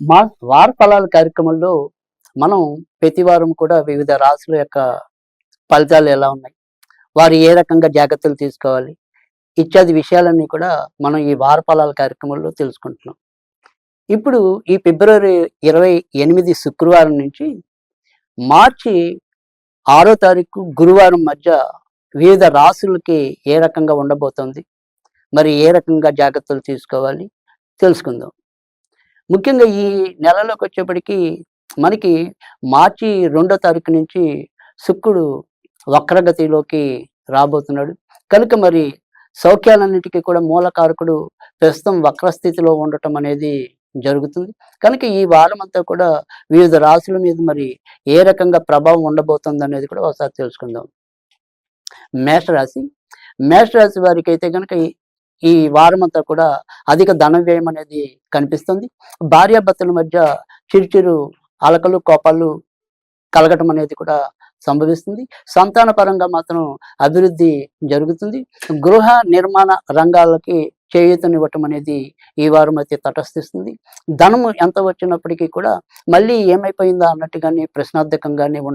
మా వార ఫలాల కార్యక్రమంలో మనం ప్రతి వారం కూడా వివిధ రాశుల యొక్క ఫలితాలు ఎలా ఉన్నాయి? వారు ఏ రకంగా జాగ్రత్తలు తీసుకోవాలి? ఇత్యాది విషయాలన్నీ కూడా మనం ఈ వార ఫలాల కార్యక్రమంలో తెలుసుకుంటున్నాం. ఇప్పుడు ఈ ఫిబ్రవరి 28 శుక్రవారం నుంచి మార్చి 6 తారీఖు గురువారం మధ్య వివిధ రాశులకి ఏ రకంగా ఉండబోతోంది? మరి ఏ రకంగా జాగ్రత్తలు తీసుకోవాలి? తెలుసుకుందాం. ముఖ్యంగా ఈ నెలలోకొచ్చేప్పటికి మనకి మార్చి 2 తారీఖు నుంచి శుక్రుడు వక్రగతిలోకి రాబోతున్నాడు. కనుక మరి సౌఖ్యాలన్నిటికీ కూడా మూలకారకుడు ప్రస్తుతం వక్రస్థితిలో ఉండటం అనేది జరుగుతుంది. కనుక ఈ వారమంతా కూడా వివిధ రాశుల మీద మరి ఏ రకంగా ప్రభావం ఉండబోతుందనేది కూడా ఒకసారి తెలుసుకుందాం. మేషరాశి. మేషరాశి వారికైతే గనక ఈ వారమంతా కూడా అధిక ధన వ్యయం అనేది కనిపిస్తుంది. భార్యాభర్తల మధ్య చిరు అలకలు, కోపాలు కలగటం అనేది కూడా సంభవిస్తుంది. సంతాన పరంగా మాత్రం అభివృద్ధి జరుగుతుంది. గృహ నిర్మాణ రంగాలకి చేయూతనివ్వటం అనేది ఈ వారం అయితే తటస్థిస్తుంది. ధనము ఎంత వచ్చినప్పటికీ కూడా మళ్ళీ ఏమైపోయిందా అన్నట్టుగానే ప్రశ్నార్థకంగానే